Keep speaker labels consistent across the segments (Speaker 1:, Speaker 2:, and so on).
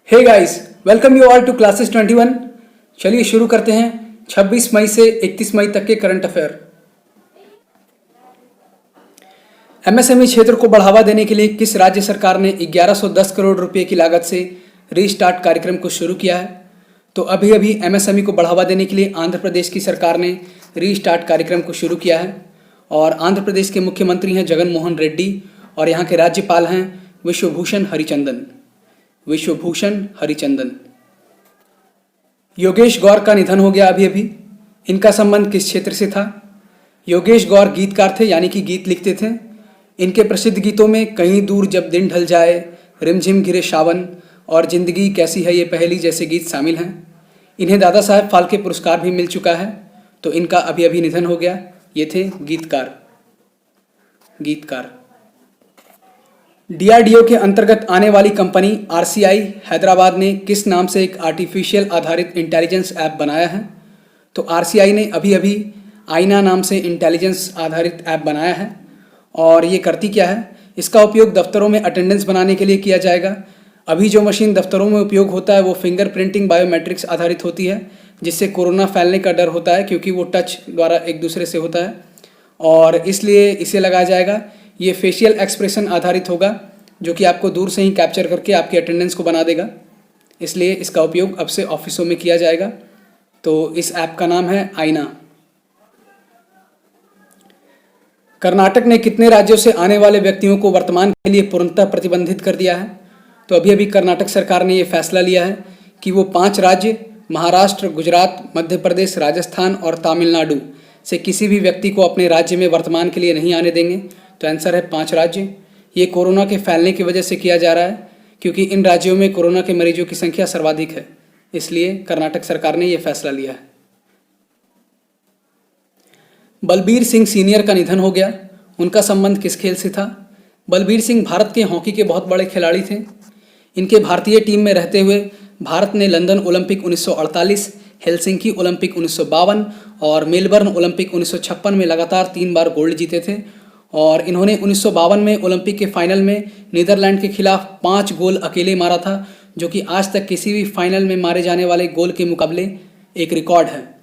Speaker 1: Hey guys, welcome you all to classes 21। चलिए शुरू करते हैं 26 मई से 31 मई तक के करंट अफेयर। एमएसएमई क्षेत्र को बढ़ावा देने के लिए किस राज्य सरकार ने 1110 करोड़ रुपए की लागत से रीस्टार्ट कार्यक्रम को शुरू किया है? तो अभी अभी एमएसएमई को बढ़ावा देने के लिए आंध्र प्रदेश की सरकार ने रीस्टार्ट कार्यक्रम को शुरू किया है और आंध्र प्रदेश के मुख्यमंत्री हैं जगन मोहन रेड्डी और यहाँ के राज्यपाल हैं विश्वभूषण हरिचंदन। योगेश गौर का निधन हो गया अभी अभी। इनका संबंध किस क्षेत्र से था? योगेश गौर गीतकार थे, यानी कि गीत लिखते थे। इनके प्रसिद्ध गीतों में कहीं दूर जब दिन ढल जाए, रिमझिम घिरे सावन और जिंदगी कैसी है ये पहेली जैसे गीत शामिल हैं। इन्हें दादा साहब फाल्के पुरस्कार भी मिल चुका है, तो इनका अभी अभी निधन हो गया। ये थे गीतकार। डीआरडीओ के अंतर्गत आने वाली कंपनी आरसीआई हैदराबाद ने किस नाम से एक आर्टिफिशियल आधारित इंटेलिजेंस ऐप बनाया है? तो आरसीआई ने अभी अभी आईना नाम से इंटेलिजेंस आधारित ऐप बनाया है और ये करती क्या है? इसका उपयोग दफ्तरों में अटेंडेंस बनाने के लिए किया जाएगा। अभी जो मशीन दफ्तरों में उपयोग होता है वो फिंगर प्रिंटिंग बायोमेट्रिक्स आधारित होती है, जिससे कोरोना फैलने का डर होता है क्योंकि वो टच द्वारा एक दूसरे से होता है और इसलिए इसे लगाया जाएगा। ये फेशियल एक्सप्रेशन आधारित होगा जो कि आपको दूर से ही कैप्चर करके आपकी अटेंडेंस को बना देगा, इसलिए इसका उपयोग अब से ऑफिसों में किया जाएगा। तो इस ऐप का नाम है आईना। कर्नाटक ने कितने राज्यों से आने वाले व्यक्तियों को वर्तमान के लिए पूर्णतः प्रतिबंधित कर दिया है? तो अभी अभी कर्नाटक सरकार ने ये फैसला लिया है कि वो 5 राज्य महाराष्ट्र, गुजरात, मध्य प्रदेश, राजस्थान और तमिलनाडु से किसी भी व्यक्ति को अपने राज्य में वर्तमान के लिए नहीं आने देंगे। तो आंसर है 5 राज्य। ये कोरोना के फैलने की वजह से किया जा रहा है क्योंकि इन राज्यों में कोरोना के मरीजों की संख्या सर्वाधिक है, इसलिए कर्नाटक सरकार ने यह फैसला लिया है। बलबीर सिंह सीनियर का निधन हो गया। उनका संबंध किस खेल से था? बलबीर सिंह भारत के हॉकी के बहुत बड़े खिलाड़ी थे। इनके भारतीय टीम में रहते हुए भारत ने लंदन ओलंपिक 1948, हेलसिंकी ओलंपिक 1952 और मेलबर्न ओलंपिक 1956 में लगातार 3 बार गोल्ड जीते थे और इन्होंने 1952 में ओलंपिक के फाइनल में नीदरलैंड के खिलाफ 5 गोल अकेले मारा था, जो कि आज तक किसी भी फाइनल में मारे जाने वाले गोल के मुकाबले एक रिकॉर्ड है।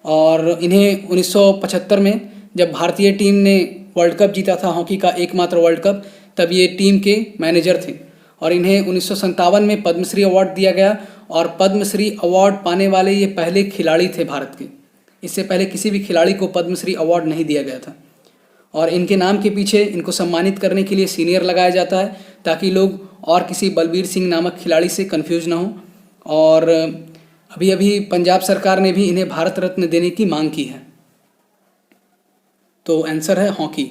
Speaker 1: और इन्हें 1975 में जब भारतीय टीम ने वर्ल्ड कप जीता था, हॉकी का एकमात्र वर्ल्ड कप, तब ये टीम के मैनेजर थे और इन्हें 1957 में पद्मश्री अवार्ड दिया गया और पद्मश्री अवार्ड पाने वाले ये पहले खिलाड़ी थे भारत के। इससे पहले किसी भी खिलाड़ी को पद्मश्री अवार्ड नहीं दिया गया था और इनके नाम के पीछे इनको सम्मानित करने के लिए सीनियर लगाया जाता है ताकि लोग और किसी बलबीर सिंह नामक खिलाड़ी से कंफ्यूज ना हो। और अभी अभी पंजाब सरकार ने भी इन्हें भारत रत्न देने की मांग की है। तो आंसर है हॉकी।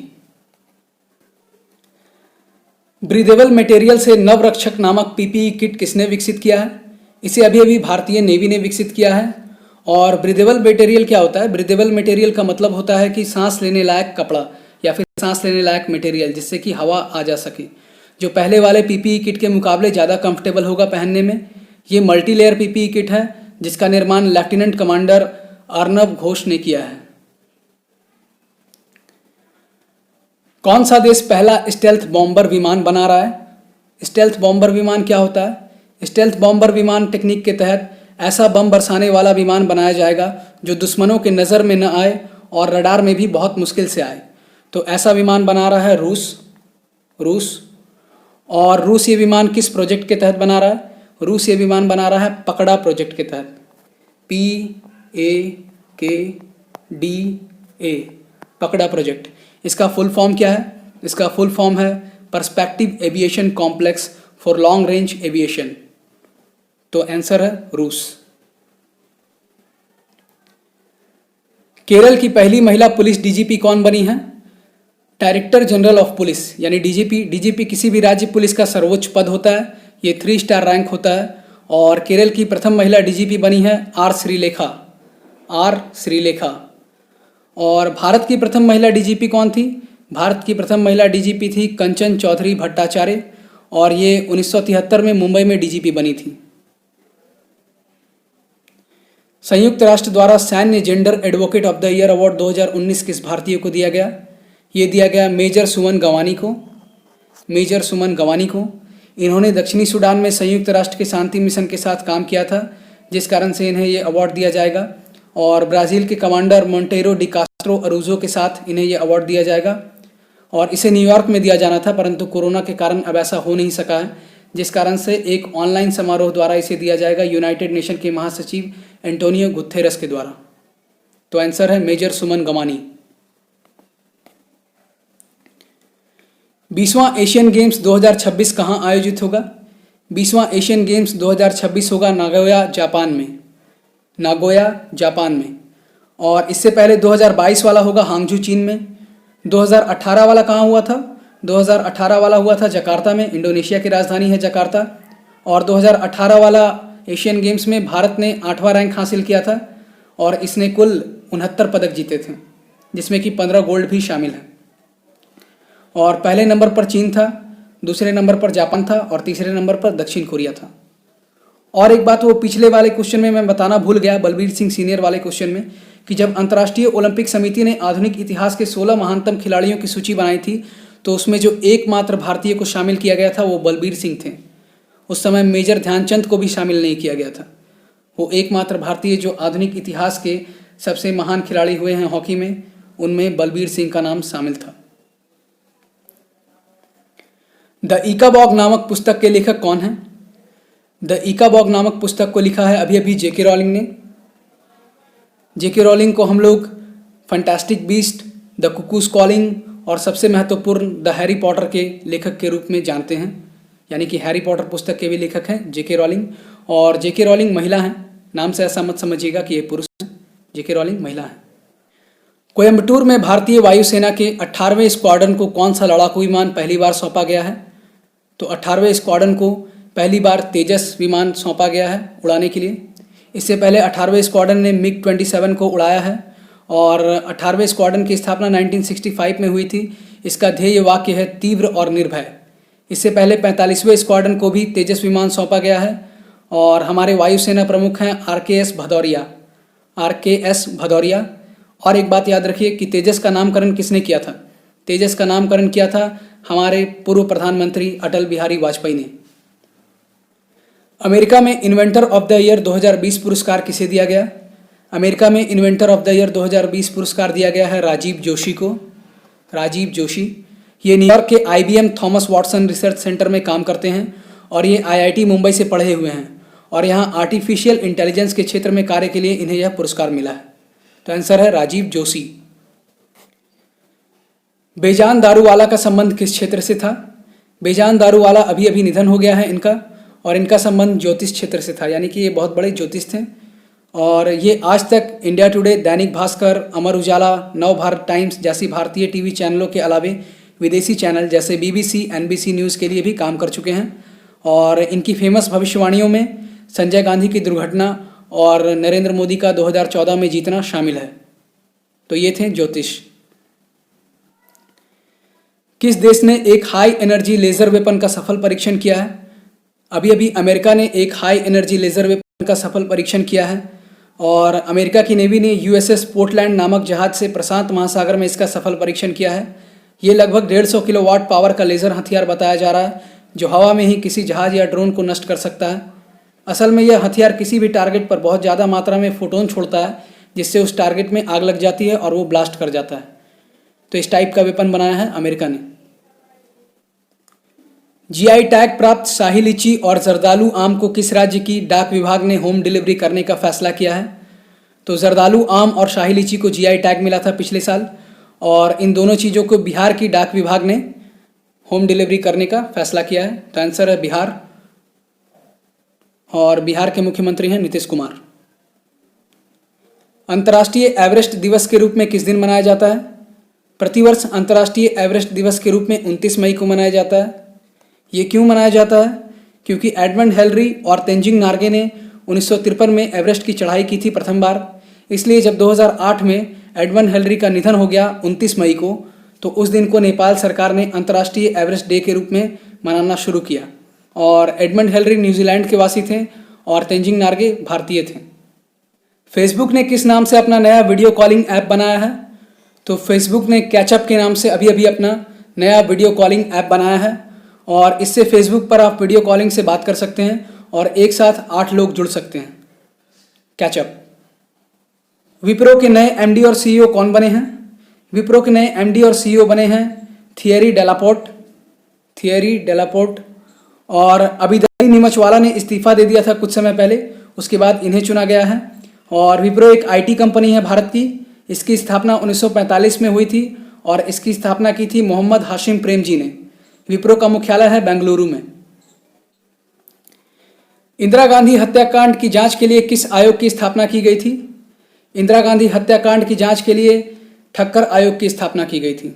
Speaker 1: ब्रीदेबल मटेरियल से नवरक्षक नामक पीपीई किट किसने विकसित किया है? इसे अभी अभी भारतीय नेवी ने विकसित किया है। और ब्रीदेबल मटेरियल क्या होता है? ब्रीदेबल मटेरियल का मतलब होता है कि सांस लेने लायक कपड़ा या फिर सांस लेने लायक मटेरियल, जिससे कि हवा आ जा सके, जो पहले वाले पीपीई किट के मुकाबले ज़्यादा कंफर्टेबल होगा पहनने में। ये मल्टी लेयर पीपीई किट है जिसका निर्माण लेफ्टिनेंट कमांडर अर्नब घोष ने किया है। कौन सा देश पहला स्टेल्थ बॉम्बर विमान बना रहा है? स्टेल्थ बॉम्बर विमान क्या होता है? स्टेल्थ बॉम्बर विमान टेक्निक के तहत ऐसा बम बरसाने वाला विमान बनाया जाएगा जो दुश्मनों के नज़र में न आए और रडार में भी बहुत मुश्किल से आए। तो ऐसा विमान बना रहा है रूस। और रूस ये विमान किस प्रोजेक्ट के तहत बना रहा है? रूस ये विमान बना रहा है पकड़ा प्रोजेक्ट के तहत, PAKDA, पकड़ा प्रोजेक्ट। इसका फुल फॉर्म क्या है? इसका फुल फॉर्म है perspective aviation complex for long range aviation. तो आंसर है रूस। केरल की पहली महिला पुलिस डीजीपी कौन बनी है? डायरेक्टर जनरल ऑफ पुलिस, यानी डीजीपी। डीजीपी किसी भी राज्य पुलिस का सर्वोच्च पद होता है, ये 3 स्टार रैंक होता है। और केरल की प्रथम महिला डीजीपी बनी है आर श्रीलेखा। और भारत की प्रथम महिला डीजीपी कौन थी? भारत की प्रथम महिला डीजीपी थी कंचन चौधरी भट्टाचार्य और ये 1973 में मुंबई में डीजीपी बनी थी। संयुक्त राष्ट्र द्वारा सैन्य gender advocate of the year award 2019 किस भारतीय को दिया गया? ये दिया गया मेजर सुमन गवानी को। इन्होंने दक्षिणी सूडान में संयुक्त राष्ट्र के शांति मिशन के साथ काम किया था, जिस कारण से इन्हें ये अवार्ड दिया जाएगा। और ब्राज़ील के कमांडर मोंटेरो डी कास्ट्रो अरूजो के साथ इन्हें ये अवार्ड दिया जाएगा और इसे न्यूयॉर्क में दिया जाना था, परंतु कोरोना के कारण अब ऐसा हो नहीं सका है, जिस कारण से एक ऑनलाइन समारोह द्वारा इसे दिया जाएगा यूनाइटेड नेशन के महासचिव एंटोनियो गुथेरस के द्वारा। तो आंसर है मेजर सुमन गमानी। 20वां एशियन गेम्स 2026 कहाँ आयोजित होगा? 20वां एशियन गेम्स 2026 होगा नागोया, जापान में। और इससे पहले 2022 वाला होगा हांगझू, चीन में। 2018 वाला कहाँ हुआ था? 2018 वाला हुआ था जकार्ता में, इंडोनेशिया की राजधानी है जकार्ता। और 2018 वाला एशियन गेम्स में भारत ने 8वां रैंक हासिल किया था और इसने कुल 69 पदक जीते थे, जिसमें कि 15 गोल्ड भी शामिल है। और पहले नंबर पर चीन था, दूसरे नंबर पर जापान था और तीसरे नंबर पर दक्षिण कोरिया था। और एक बात वो पिछले वाले क्वेश्चन में मैं बताना भूल गया, बलबीर सिंह सीनियर वाले क्वेश्चन में, कि जब अंतर्राष्ट्रीय ओलंपिक समिति ने आधुनिक इतिहास के 16 महानतम खिलाड़ियों की सूची बनाई थी, तो उसमें जो एकमात्र भारतीय को शामिल किया गया था वो बलबीर सिंह थे। उस समय मेजर ध्यानचंद को भी शामिल नहीं किया गया था। वो एकमात्र भारतीय जो आधुनिक इतिहास के सबसे महान खिलाड़ी हुए हैं हॉकी में, उनमें बलबीर सिंह का नाम शामिल था। द इकाबॉग नामक पुस्तक के लेखक कौन हैं? द इकाबॉग नामक पुस्तक को लिखा है अभी अभी जेके रॉलिंग ने। जेके रॉलिंग को हम लोग fantastic beast, the cuckoos calling और सबसे महत्वपूर्ण द हैरी पॉटर के लेखक के रूप में जानते हैं, यानी कि हैरी पॉटर पुस्तक के भी लेखक हैं जेके रॉलिंग। और जेके रॉलिंग महिला हैं, नाम से ऐसा मत समझिएगा कि ये पुरुष हैं, जेके रॉलिंग महिला हैं। कोयम्बटूर में भारतीय वायुसेना के 18वें स्क्वाड्रन को कौन सा लड़ाकू विमान पहली बार सौंपा गया है? तो 18वें स्क्वाड्रन को पहली बार तेजस विमान सौंपा गया है उड़ाने के लिए। इससे पहले 18वें स्क्वाड्रन ने मिग 27 को उड़ाया है और 18वें स्क्वाड्रन की स्थापना 1965 में हुई थी। इसका ध्येय वाक्य है तीव्र और निर्भय। इससे पहले 45वें स्क्वाड्रन को भी तेजस विमान सौंपा गया है और हमारे वायुसेना प्रमुख हैं आरकेएस भदौरिया। और एक बात याद रखिए कि तेजस का नामकरण किसने किया था? तेजस का नामकरण किया था हमारे पूर्व प्रधानमंत्री अटल बिहारी वाजपेयी ने। अमेरिका में इन्वेंटर ऑफ द ईयर 2020 पुरस्कार किसे दिया गया? अमेरिका में इन्वेंटर ऑफ द ईयर 2020 पुरस्कार दिया गया है राजीव जोशी को। राजीव जोशी ये न्यूयॉर्क के IBM Thomas Watson research centre में काम करते हैं और ये IIT मुंबई से पढ़े हुए हैं और यहाँ आर्टिफिशियल इंटेलिजेंस के क्षेत्र में कार्य के लिए इन्हें यह पुरस्कार मिला है। तो आंसर है राजीव जोशी। बेजान दारूवाला का संबंध किस क्षेत्र से था? बेजान दारूवाला अभी अभी निधन हो गया है इनका, और इनका संबंध ज्योतिष क्षेत्र से था, यानी कि ये बहुत बड़े ज्योतिष थे। और ये आज तक इंडिया टुडे, दैनिक भास्कर, अमर उजाला, नव भारत टाइम्स जैसी भारतीय टीवी चैनलों के अलावे विदेशी चैनल जैसे BBC, NBC न्यूज़ के लिए भी काम कर चुके हैं। और इनकी फेमस भविष्यवाणियों में संजय गांधी की दुर्घटना और नरेंद्र मोदी का 2014 में जीतना शामिल है। तो ये थे ज्योतिष। किस देश ने एक हाई एनर्जी लेज़र वेपन का सफल परीक्षण किया है? अभी अभी अमेरिका ने एक हाई एनर्जी लेज़र वेपन का सफल परीक्षण किया है और अमेरिका की नेवी ने USS पोर्टलैंड नामक जहाज से प्रशांत महासागर में इसका सफल परीक्षण किया है। ये लगभग 150 किलोवाट पावर का लेज़र हथियार बताया जा रहा है, जो हवा में ही किसी जहाज या ड्रोन को नष्ट कर सकता है। असल में यह हथियार किसी भी टारगेट पर बहुत ज़्यादा मात्रा में फोटोन छोड़ता है, जिससे उस टारगेट में आग लग जाती है और वो ब्लास्ट कर जाता है। तो इस टाइप का वेपन बनाया है अमेरिका ने। GI टैग प्राप्त शाही लीची और जर्दालू आम को किस राज्य की डाक विभाग ने होम डिलीवरी करने का फैसला किया है? तो जर्दालू आम और शाही लीची को GI टैग मिला था पिछले साल और इन दोनों चीज़ों को बिहार की डाक विभाग ने होम डिलीवरी करने का फैसला किया है। तो आंसर है बिहार, और बिहार के मुख्यमंत्री हैं नीतीश कुमार। अंतर्राष्ट्रीय एवरेस्ट दिवस के रूप में किस दिन मनाया जाता है? प्रतिवर्ष अंतर्राष्ट्रीय एवरेस्ट दिवस के रूप में 29 मई को मनाया जाता है। ये क्यों मनाया जाता है? क्योंकि एडमंड हिलरी और तेंजिंग नार्गे ने 1953 में एवरेस्ट की चढ़ाई की थी प्रथम बार। इसलिए जब 2008 में एडमंड हिलरी का निधन हो गया 29 मई को, तो उस दिन को नेपाल सरकार ने अंतर्राष्ट्रीय एवरेस्ट डे के रूप में मनाना शुरू किया। और एडमंड हिलरी न्यूजीलैंड के वासी थे और तेंजिंग नार्गे भारतीय थे। फेसबुक ने किस नाम से अपना नया वीडियो कॉलिंग ऐप बनाया है? तो फेसबुक ने कैचअप के नाम से अभी अभी अपना नया वीडियो कॉलिंग ऐप बनाया है और इससे फेसबुक पर आप वीडियो कॉलिंग से बात कर सकते हैं और एक साथ 8 लोग जुड़ सकते हैं। कैचअप। विप्रो के नए एमडी और सीईओ कौन बने हैं? विप्रो के नए एमडी और सीईओ बने हैं थियरी डेलापोर्ट। और अभी नीमचवाला ने इस्तीफा दे दिया था कुछ समय पहले, उसके बाद इन्हें चुना गया है। और विप्रो एक आईटी कंपनी है भारत की। इसकी स्थापना 1945 में हुई थी और इसकी स्थापना की थी मोहम्मद हाशिम प्रेमजी ने। विप्रो का मुख्यालय है बेंगलुरु में। इंदिरा गांधी हत्याकांड की जांच के लिए किस आयोग की स्थापना की गई थी? इंदिरा गांधी हत्याकांड की जांच के लिए ठक्कर आयोग की स्थापना की गई थी।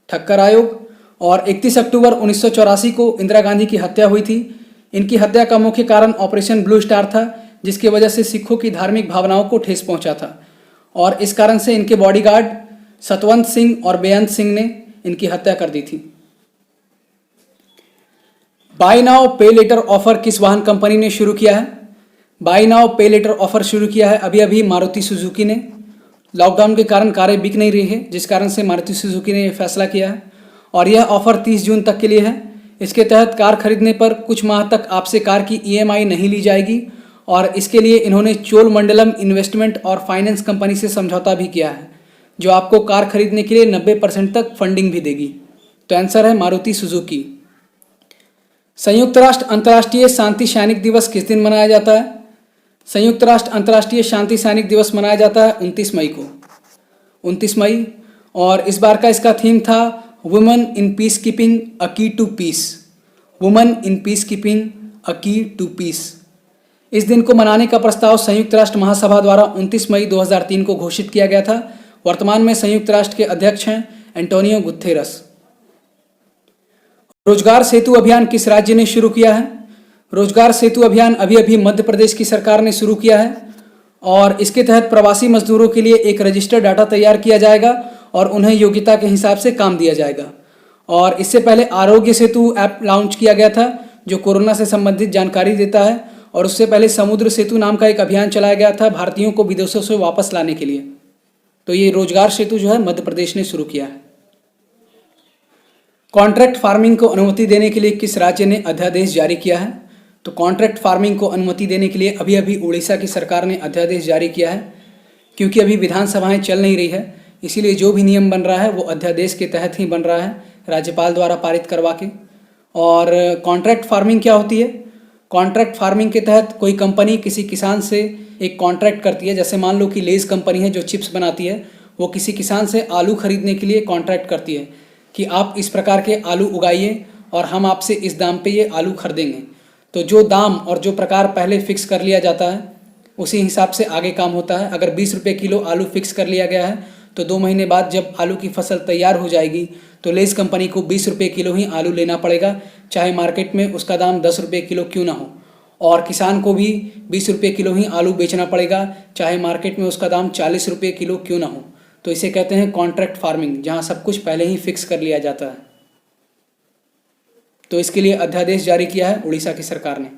Speaker 1: ठक्कर आयोग। और 31 अक्टूबर 1984 को इंदिरा गांधी की हत्या हुई थी। इनकी हत्या का मुख्य कारण ऑपरेशन ब्लू स्टार था, जिसकी वजह से सिखों की धार्मिक भावनाओं को ठेस पहुंचा था और इस कारण से इनके बॉडीगार्ड सतवंत सिंह और बेअंत सिंह ने इनकी हत्या कर दी थी। बाय नाउ पे लेटर ऑफर किस वाहन कंपनी ने शुरू किया है? बाय नाउ पे लेटर ऑफर शुरू किया है अभी अभी मारुति सुजुकी ने। लॉकडाउन के कारण कारें बिक नहीं रही है, जिस कारण से मारुति सुजुकी ने यह फैसला किया है और यह ऑफर 30 जून तक के लिए है। इसके तहत कार खरीदने पर कुछ माह तक आपसे कार की ईएमआई नहीं ली जाएगी और इसके लिए इन्होंने चोलमंडलम इन्वेस्टमेंट और फाइनेंस कंपनी से समझौता भी किया है, जो आपको कार खरीदने के लिए 90% तक फंडिंग भी देगी। तो आंसर है मारुति सुजुकी। संयुक्त राष्ट्र अंतर्राष्ट्रीय शांति सैनिक दिवस किस दिन मनाया जाता है? संयुक्त राष्ट्र अंतर्राष्ट्रीय शांति सैनिक दिवस मनाया जाता है 29 मई को। 29 मई। और इस बार का इसका थीम था women in peace keeping a key to peace. Women in peace keeping a key to piece. इस दिन को मनाने का प्रस्ताव संयुक्त राष्ट्र महासभा द्वारा 29 मई 2003 को घोषित किया गया था। वर्तमान में संयुक्त राष्ट्र के अध्यक्ष हैं एंटोनियो गुतेरस। रोजगार सेतु अभियान किस राज्य ने शुरू किया है? रोजगार सेतु अभियान अभी अभी मध्य प्रदेश की सरकार ने शुरू किया है और इसके तहत प्रवासी मजदूरों के लिए एक रजिस्टर्ड डाटा तैयार किया जाएगा और उन्हें योग्यता के हिसाब से काम दिया जाएगा। और इससे पहले आरोग्य सेतु ऐप लॉन्च किया गया था, जो कोरोना से संबंधित जानकारी देता है। और उससे पहले समुद्र सेतु नाम का एक अभियान चलाया गया था भारतीयों को विदेशों से वापस लाने के लिए। तो ये रोजगार सेतु जो है मध्य प्रदेश ने शुरू किया है। कॉन्ट्रैक्ट फार्मिंग को अनुमति देने के लिए किस राज्य ने अध्यादेश जारी किया है? तो कॉन्ट्रैक्ट फार्मिंग को अनुमति देने के लिए अभी अभी उड़ीसा की सरकार ने अध्यादेश जारी किया है। क्योंकि अभी विधानसभाएं चल नहीं रही है, इसीलिए जो भी नियम बन रहा है वो अध्यादेश के तहत ही बन रहा है, राज्यपाल द्वारा पारित करवा के। और कॉन्ट्रैक्ट फार्मिंग क्या होती है? कॉन्ट्रैक्ट फार्मिंग के तहत कोई कंपनी किसी किसान से एक कॉन्ट्रैक्ट करती है। जैसे मान लो कि लेज कंपनी है जो चिप्स बनाती है, वो किसी किसान से आलू खरीदने के लिए कॉन्ट्रैक्ट करती है कि आप इस प्रकार के आलू उगाइए और हम आपसे इस दाम पे ये आलू खरीदेंगे। तो जो दाम और जो प्रकार पहले फिक्स कर लिया जाता है उसी हिसाब से आगे काम होता है। अगर 20 रुपये किलो आलू फिक्स कर लिया गया है तो 2 महीने बाद जब आलू की फसल तैयार हो जाएगी तो लेज कंपनी को 20 रुपये किलो ही आलू लेना पड़ेगा, चाहे मार्केट में उसका दाम 10 रुपये किलो क्यों ना हो। और किसान को भी 20 रुपये किलो ही आलू बेचना पड़ेगा, चाहे मार्केट में उसका दाम 40 रुपये किलो क्यों ना हो। तो इसे कहते हैं कॉन्ट्रैक्ट फार्मिंग, जहाँ सब कुछ पहले ही फिक्स कर लिया जाता है। तो इसके लिए अध्यादेश जारी किया है उड़ीसा की सरकार ने।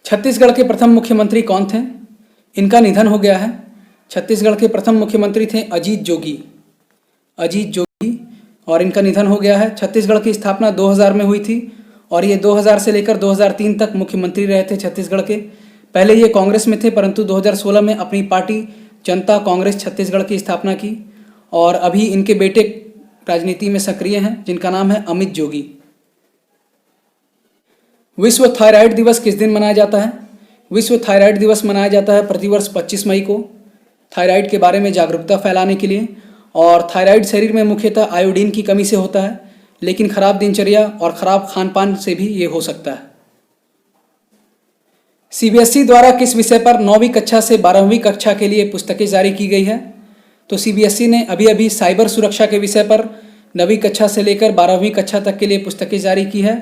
Speaker 1: छत्तीसगढ़ के प्रथम मुख्यमंत्री कौन थे? इनका निधन हो गया है। छत्तीसगढ़ के प्रथम मुख्यमंत्री थे अजीत जोगी। और इनका निधन हो गया है। छत्तीसगढ़ की स्थापना 2000 में हुई थी और ये 2000 से लेकर 2003 तक मुख्यमंत्री रहे थे छत्तीसगढ़ के। पहले ये कांग्रेस में थे, परंतु 2016 में अपनी पार्टी जनता कांग्रेस छत्तीसगढ़ की स्थापना की और अभी इनके बेटे राजनीति में सक्रिय हैं, जिनका नाम है अमित जोगी। विश्व थायराइड दिवस किस दिन मनाया जाता है? विश्व थायराइड दिवस मनाया जाता है प्रतिवर्ष 25 मई को, थायराइड के बारे में जागरूकता फैलाने के लिए। और थायराइड शरीर में मुख्यतः आयोडीन की कमी से होता है, लेकिन खराब दिनचर्या और खराब खान पान से भी ये हो सकता है। सीबीएसई द्वारा किस विषय पर 9वीं कक्षा से 12वीं कक्षा के लिए पुस्तकें जारी की गई है? तो सीबीएसई ने अभी अभी साइबर सुरक्षा के विषय पर 9वीं कक्षा से लेकर 12वीं कक्षा तक के लिए पुस्तकें जारी की है।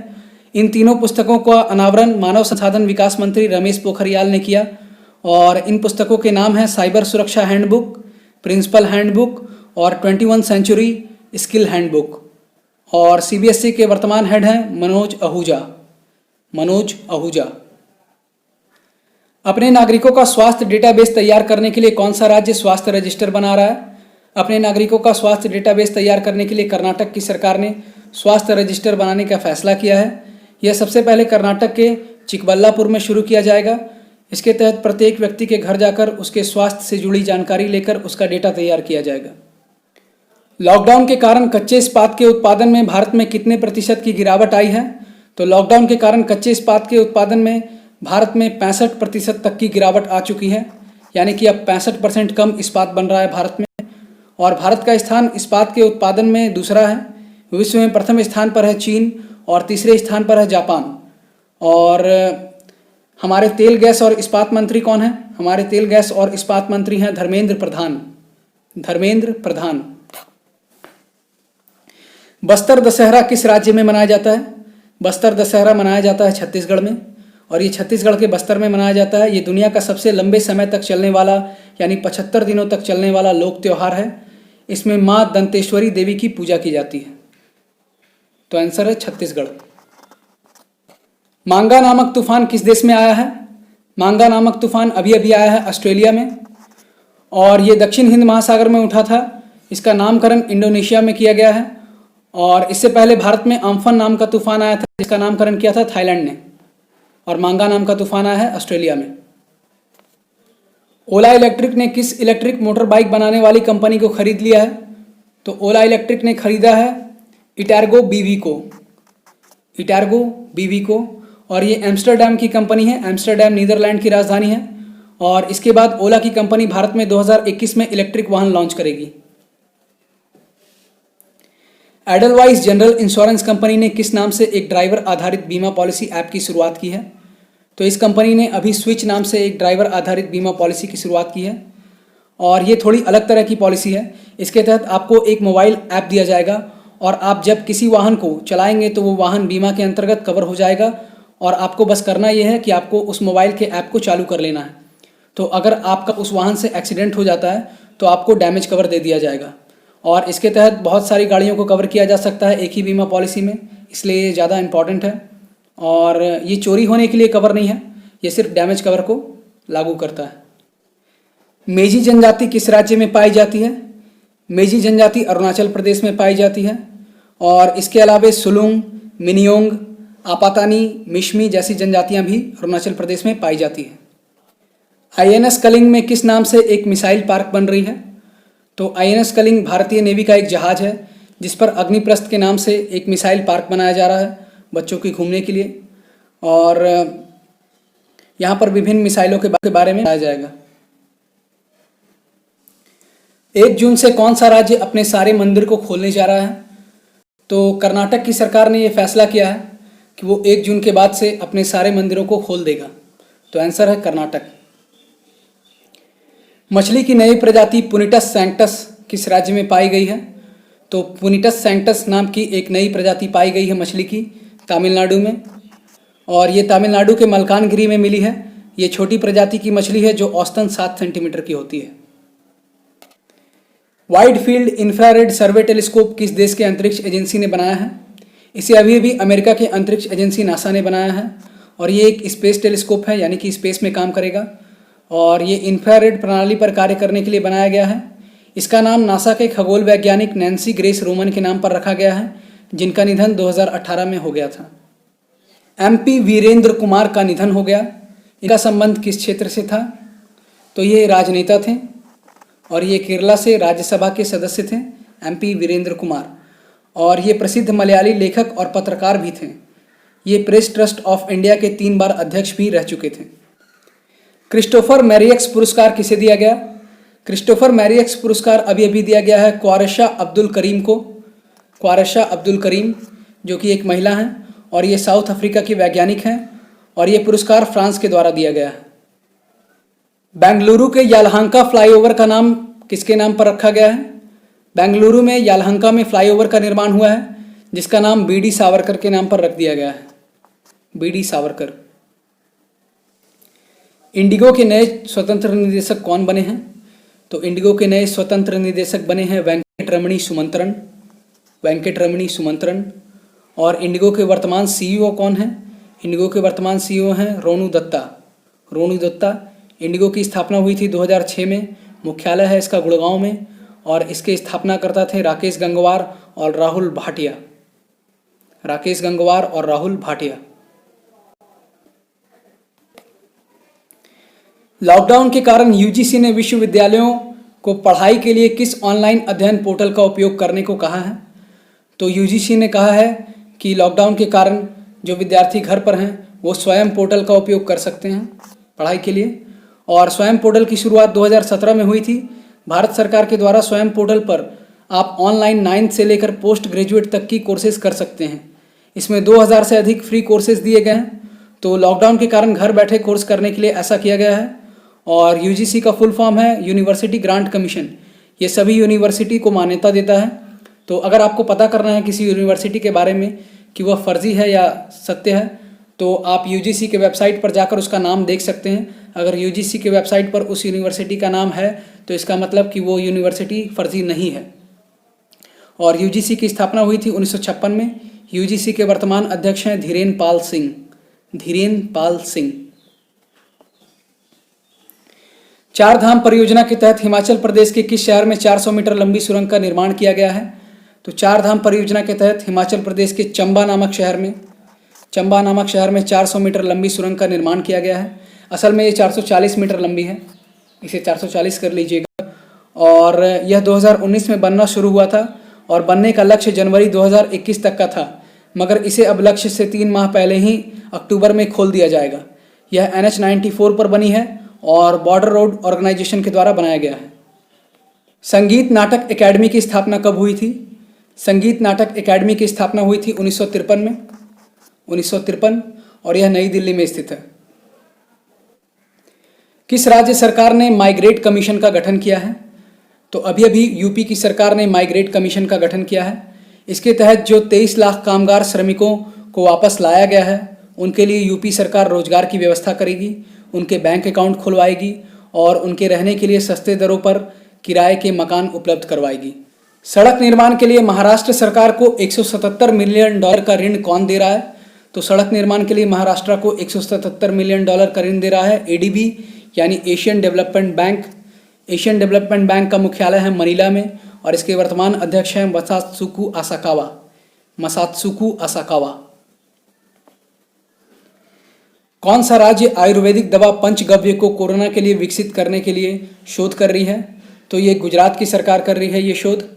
Speaker 1: इन तीनों पुस्तकों का अनावरण मानव संसाधन विकास मंत्री रमेश पोखरियाल ने किया और इन पुस्तकों के नाम हैं साइबर सुरक्षा हैंडबुक, प्रिंसिपल हैंडबुक और 21 सेंचुरी स्किल हैंडबुक। और सीबीएसई के वर्तमान हेड हैं मनोज आहूजा। अपने नागरिकों का स्वास्थ्य डेटाबेस तैयार करने के लिए कौन सा राज्य स्वास्थ्य रजिस्टर बना रहा है? अपने नागरिकों का स्वास्थ्य डेटाबेस तैयार करने के लिए कर्नाटक की सरकार ने स्वास्थ्य रजिस्टर बनाने का फैसला किया है। यह सबसे पहले कर्नाटक के चिकबल्लापुर में शुरू किया जाएगा। इसके तहत प्रत्येक व्यक्ति के घर जाकर उसके स्वास्थ्य से जुड़ी जानकारी लेकर उसका डेटा तैयार किया जाएगा। लॉकडाउन के कारण कच्चे इस्पात के उत्पादन में भारत में कितने प्रतिशत की गिरावट आई है? तो लॉकडाउन के कारण कच्चे इस्पात के उत्पादन में भारत में 65% तक की गिरावट आ चुकी है, यानी कि अब 65% कम इस्पात बन रहा है भारत में। और भारत का स्थान इस्पात के उत्पादन में दूसरा है। विश्व में प्रथम स्थान पर है चीन और तीसरे स्थान पर है जापान। और हमारे तेल गैस और इस्पात मंत्री कौन हैं? हमारे तेल गैस और इस्पात मंत्री हैं धर्मेंद्र प्रधान। धर्मेंद्र प्रधान। बस्तर दशहरा किस राज्य में मनाया जाता है? बस्तर दशहरा मनाया जाता है छत्तीसगढ़ में, और ये छत्तीसगढ़ के बस्तर में मनाया जाता है। ये दुनिया का सबसे लंबे समय तक चलने वाला यानी 75 दिनों तक चलने वाला लोक त्यौहार है। इसमें माँ दंतेश्वरी देवी की पूजा की जाती है। तो आंसर है छत्तीसगढ़। मांगा नामक तूफान किस देश में आया है? मांगा नामक तूफान अभी अभी आया है ऑस्ट्रेलिया में, और ये दक्षिण हिंद महासागर में उठा था। इसका नामकरण इंडोनेशिया में किया गया है। और इससे पहले भारत में अम्फन नाम का तूफान आया था, जिसका नामकरण किया था थाईलैंड ने। और मांगा नाम का तूफान आया है ऑस्ट्रेलिया में। ओला इलेक्ट्रिक ने किस इलेक्ट्रिक मोटर बाइक बनाने वाली कंपनी को खरीद लिया है? तो ओला इलेक्ट्रिक ने खरीदा है इटैर्गो बीवी को। इटैर्गो बीवी को, और ये एम्स्टर्डम की कंपनी है। एम्स्टर्डम नीदरलैंड की राजधानी है। और इसके बाद ओला की कंपनी भारत में 2021 में इलेक्ट्रिक वाहन लॉन्च करेगी। एडलवाइस जनरल इंश्योरेंस कंपनी ने किस नाम से एक ड्राइवर आधारित बीमा पॉलिसी ऐप की शुरुआत की है? तो इस कंपनी ने अभी स्विच नाम से एक ड्राइवर आधारित बीमा पॉलिसी की शुरुआत की है, और ये थोड़ी अलग तरह की पॉलिसी है। इसके तहत आपको एक मोबाइल ऐप दिया जाएगा, और आप जब किसी वाहन को चलाएंगे तो वो वाहन बीमा के अंतर्गत कवर हो जाएगा। और आपको बस करना ये है कि आपको उस मोबाइल के ऐप को चालू कर लेना है। तो अगर आपका उस वाहन से एक्सीडेंट हो जाता है तो आपको डैमेज कवर दे दिया जाएगा। और इसके तहत बहुत सारी गाड़ियों को कवर किया जा सकता है एक ही बीमा पॉलिसी में, इसलिए ये ज़्यादा इम्पॉर्टेंट है। और ये चोरी होने के लिए कवर नहीं है, ये सिर्फ डैमेज कवर को लागू करता है। मेजी जनजाति किस राज्य में पाई जाती है? मेजी जनजाति अरुणाचल प्रदेश में पाई जाती है। और इसके अलावा सुलुंग, मिनियोंग, आपातानी, मिशमी जैसी जनजातियां भी अरुणाचल प्रदेश में पाई जाती है। आईएनएस कलिंग में किस नाम से एक मिसाइल पार्क बन रही है? तो आईएनएस कलिंग भारतीय नेवी का एक जहाज है, जिस पर अग्निप्रस्थ के नाम से एक मिसाइल पार्क बनाया जा रहा है बच्चों की घूमने के लिए। और यहाँ पर विभिन्न मिसाइलों के बारे में बताया जाएगा। 1 जून से कौन सा राज्य अपने सारे मंदिर को खोलने जा रहा है? तो कर्नाटक की सरकार ने यह फैसला किया है कि वो 1 जून के बाद से अपने सारे मंदिरों को खोल देगा। तो आंसर है कर्नाटक। मछली की नई प्रजाति पुनिटस सैंक्टस किस राज्य में पाई गई है? तो पुनिटस सैंक्टस नाम की एक नई प्रजाति पाई गई है मछली की तमिलनाडु में, और ये तमिलनाडु के मलकानगिरी में मिली है। ये छोटी प्रजाति की मछली है जो औसतन 7 सेंटीमीटर की होती है। वाइड फील्ड इंफ्रारेड सर्वे टेलीस्कोप किस देश के अंतरिक्ष एजेंसी ने बनाया है? इसे अभी अभी अमेरिका के अंतरिक्ष एजेंसी नासा ने बनाया है, और ये एक स्पेस टेलीस्कोप है, यानी कि स्पेस में काम करेगा। और ये इंफ्रारेड प्रणाली पर कार्य करने के लिए बनाया गया है। इसका नाम नासा के खगोल वैज्ञानिक नैन्सी ग्रेस रोमन के नाम पर रखा गया है, जिनका निधन 2018 में हो गया था। एमपी वीरेंद्र कुमार का निधन हो गया। इनका संबंध किस क्षेत्र से था? तो ये राजनेता थे, और ये केरला से राज्यसभा के सदस्य थे एमपी वीरेंद्र कुमार। और ये प्रसिद्ध मलयाली लेखक और पत्रकार भी थे। ये प्रेस ट्रस्ट ऑफ इंडिया के 3 बार अध्यक्ष भी रह चुके थे। क्रिस्टोफर मैरियक्स पुरस्कार किसे दिया गया? क्रिस्टोफर मैरियक्स पुरस्कार अभी अभी दिया गया है क्वारशा अब्दुल करीम को। क्वारशा अब्दुल करीम जो कि एक महिला हैं, और ये साउथ अफ्रीका की वैज्ञानिक हैं, और ये पुरस्कार फ्रांस के द्वारा दिया गया है। बेंगलुरु के यालहंका फ्लाईओवर का नाम किसके नाम पर रखा गया है? बेंगलुरु में यालहंका में फ्लाईओवर का निर्माण हुआ है, जिसका नाम बीडी सावरकर के नाम पर रख दिया गया है। बीडी सावरकर। इंडिगो के नए स्वतंत्र निदेशक कौन बने हैं? तो इंडिगो के नए स्वतंत्र निदेशक बने हैं वेंकटरमणी सुमंत्रन। वेंकटरमणी सुमंत्रन। और इंडिगो के वर्तमान सीईओ कौन हैं? इंडिगो के वर्तमान सीईओ हैं रोनू दत्ता। रोनू दत्ता। इंडिगो की स्थापना हुई थी 2006 में। मुख्यालय है इसका गुड़गांव में, और इसके स्थापनाकर्ता थे राकेश गंगवार और राहुल भाटिया। राकेश गंगवार और राहुल भाटिया। लॉकडाउन के कारण यूजीसी ने विश्वविद्यालयों को पढ़ाई के लिए किस ऑनलाइन अध्ययन पोर्टल का उपयोग करने को कहा है? तो यूजीसी ने कहा है कि लॉकडाउन के कारण जो विद्यार्थी घर पर हैं वो स्वयं पोर्टल का उपयोग कर सकते हैं पढ़ाई के लिए। और स्वयं पोर्टल की शुरुआत 2017 में हुई थी। भारत सरकार के द्वारा स्वयं पोर्टल पर आप ऑनलाइन 9th से लेकर पोस्ट ग्रेजुएट तक की कोर्सेज कर सकते हैं। इसमें 2000 से अधिक फ्री कोर्सेज दिए गए हैं। तो लॉकडाउन के कारण घर बैठे कोर्स करने के लिए ऐसा किया गया है। और यूजीसी का फुल फॉर्म है यूनिवर्सिटी ग्रांट कमीशन। ये सभी यूनिवर्सिटी को मान्यता देता है। तो अगर आपको पता करना है किसी यूनिवर्सिटी के बारे में कि वह फर्जी है या सत्य है, तो आप यूजीसी के वेबसाइट पर जाकर उसका नाम देख सकते हैं। अगर यूजीसी के वेबसाइट पर उस यूनिवर्सिटी का नाम है तो इसका मतलब कि वो यूनिवर्सिटी फर्जी नहीं है। और यूजीसी की स्थापना हुई थी 1956 में। यूजीसी के वर्तमान अध्यक्ष हैं धीरेन पाल सिंह। धीरेन पाल सिंह। चार धाम परियोजना के तहत हिमाचल प्रदेश के किस शहर में 400 मीटर लंबी सुरंग का निर्माण किया गया है? तो चार धाम परियोजना के तहत हिमाचल प्रदेश के चंबा नामक शहर में 400 मीटर लंबी सुरंग का निर्माण किया गया है। असल में ये 440 मीटर लंबी है, इसे 440 कर लीजिएगा। और यह 2019 में बनना शुरू हुआ था और बनने का लक्ष्य जनवरी 2021 तक का था, मगर इसे अब लक्ष्य से 3 माह पहले ही अक्टूबर में खोल दिया जाएगा। यह NH-94 पर बनी है और बॉर्डर रोड ऑर्गेनाइजेशन के द्वारा बनाया गया है। संगीत नाटक एकेडमी की स्थापना कब हुई थी? संगीत नाटक एकेडमी की स्थापना हुई थी 1953 में, 1953, और यह नई दिल्ली में स्थित है। किस राज्य सरकार ने माइग्रेट कमीशन का गठन किया है? तो अभी अभी यूपी की सरकार ने माइग्रेट कमीशन का गठन किया है। इसके तहत जो 23 लाख कामगार श्रमिकों को वापस लाया गया है उनके लिए यूपी सरकार रोजगार की व्यवस्था करेगी, उनके बैंक अकाउंट खुलवाएगी और उनके रहने के लिए सस्ते दरों पर किराए के मकान उपलब्ध करवाएगी। सड़क निर्माण के लिए महाराष्ट्र सरकार को $177 मिलियन का ऋण कौन दे रहा है? तो सड़क निर्माण के लिए महाराष्ट्र को $177 मिलियन का ऋण दे रहा है एडीबी, यानी Asian development bank. Asian development bank का मुख्यालय है मनीला में और इसके वर्तमान अध्यक्ष हैं मसात्सुको आसाकावा। कौन सा राज्य आयुर्वेदिक दवा पंचगव्य को कोरोना के लिए विकसित करने के लिए शोध कर रही है? तो ये गुजरात की सरकार कर रही है ये शोध,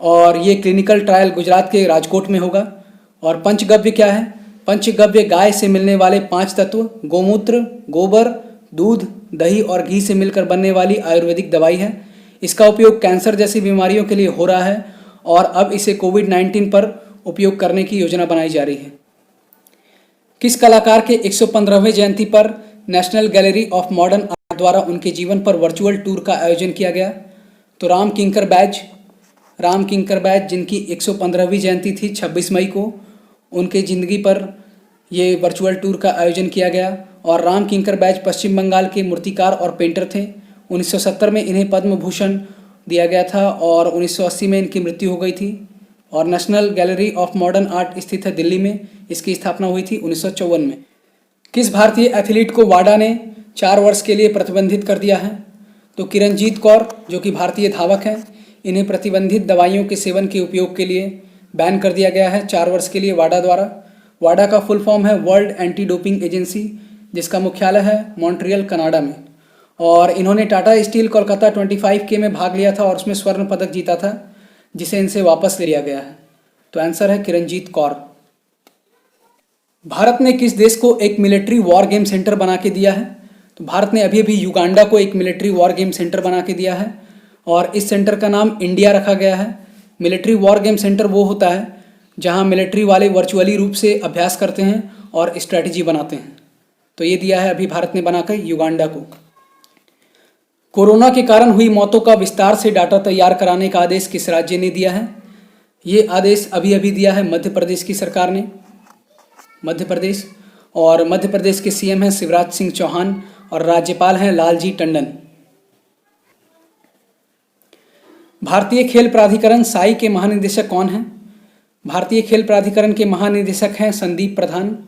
Speaker 1: और ये क्लिनिकल ट्रायल गुजरात के राजकोट में होगा। और पंचगव्य क्या है? पंचगव्य गाय से मिलने वाले 5 तत्व गोमूत्र, गोबर, दूध, दही और घी से मिलकर बनने वाली आयुर्वेदिक दवाई है। इसका उपयोग कैंसर जैसी बीमारियों के लिए हो रहा है और अब इसे कोविड-19 पर उपयोग करने की योजना बनाई जा रही है। किस कलाकार के 115वें जयंती पर national gallery of modern art द्वारा उनके जीवन पर वर्चुअल टूर का आयोजन किया गया? तो राम किंकर बैज जिनकी 115वीं जयंती थी 26 मई को, उनके ज़िंदगी पर ये वर्चुअल टूर का आयोजन किया गया। और राम किंकर बैज पश्चिम बंगाल के मूर्तिकार और पेंटर थे। 1970 में इन्हें पद्म भूषण दिया गया था और 1980 में इनकी मृत्यु हो गई थी। और national gallery of modern art स्थित है दिल्ली में। इसकी स्थापना हुई थी 1954 में। किस भारतीय एथलीट को वाडा ने 4 वर्ष के लिए प्रतिबंधित कर दिया है? तो किरणजीत कौर, जो कि भारतीय धावक हैं, इन्हें प्रतिबंधित दवाइयों के सेवन के उपयोग के लिए बैन कर दिया गया है 4 वर्ष के लिए वाडा द्वारा। वाडा का फुल फॉर्म है वर्ल्ड एंटी डोपिंग एजेंसी, जिसका मुख्यालय है मॉन्ट्रियल कनाडा में। और इन्होंने टाटा स्टील कोलकाता 25K में भाग लिया था और उसमें स्वर्ण पदक जीता था, जिसे इनसे वापस ले लिया गया है। तो आंसर है किरणजीत कौर। भारत ने किस देश को एक मिलिट्री वॉर गेम सेंटर बना के दिया है? तो भारत ने अभी अभी युगांडा को एक मिलिट्री वॉर गेम सेंटर बना के दिया है और इस सेंटर का नाम इंडिया रखा गया है। मिलिट्री वॉर गेम सेंटर वो होता है जहां मिलिट्री वाले वर्चुअली रूप से अभ्यास करते हैं और स्ट्रैटेजी बनाते हैं। तो ये दिया है अभी भारत ने बनाकर युगांडा को। कोरोना के कारण हुई मौतों का विस्तार से डाटा तैयार कराने का आदेश किस राज्य ने दिया है? ये आदेश अभी अभी दिया है मध्य प्रदेश की सरकार ने, मध्य प्रदेश। और मध्य प्रदेश के सीएम हैं शिवराज सिंह चौहान और राज्यपाल हैं लालजी टंडन। भारतीय खेल प्राधिकरण साई के महानिदेशक कौन हैं? भारतीय खेल प्राधिकरण के महानिदेशक हैं संदीप प्रधान।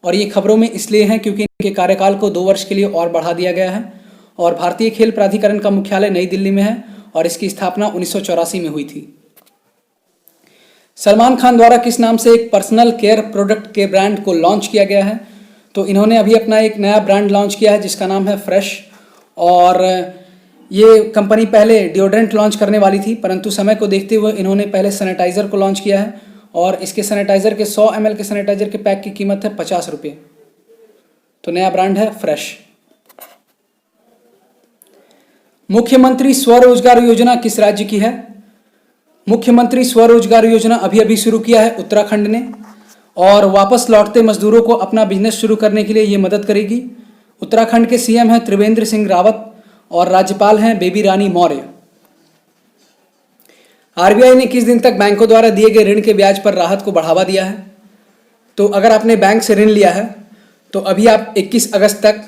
Speaker 1: और ये खबरों में इसलिए हैं क्योंकि इनके कार्यकाल को 2 वर्ष के लिए और बढ़ा दिया गया है। और भारतीय खेल प्राधिकरण का मुख्यालय नई दिल्ली में है और इसकी स्थापना 1984 में हुई थी। सलमान खान द्वारा किस नाम से एक पर्सनल केयर प्रोडक्ट के ब्रांड को लॉन्च किया गया है? तो इन्होंने अभी अपना एक नया ब्रांड लॉन्च किया है जिसका नाम है फ्रेश। और ये कंपनी पहले डिओड्रेंट लॉन्च करने वाली थी, परंतु समय को देखते हुए इन्होंने पहले सैनिटाइज़र को लॉन्च किया है और इसके सैनिटाइज़र के 100 ml के सैनिटाइज़र के पैक की कीमत है 50 रुपये। तो नया ब्रांड है फ्रेश। मुख्यमंत्री स्वरोजगार योजना किस राज्य की है? मुख्यमंत्री स्वरोजगार योजना अभी अभी शुरू किया है उत्तराखंड ने, और वापस लौटते मजदूरों को अपना बिजनेस शुरू करने के लिए ये मदद करेगी। उत्तराखंड के सीएम हैं त्रिवेंद्र सिंह रावत और राज्यपाल हैं बेबी रानी मौर्य। आरबीआई ने किस दिन तक बैंकों द्वारा दिए गए ऋण के ब्याज पर राहत को बढ़ावा दिया है? तो अगर आपने बैंक से ऋण लिया है तो अभी आप 21 अगस्त तक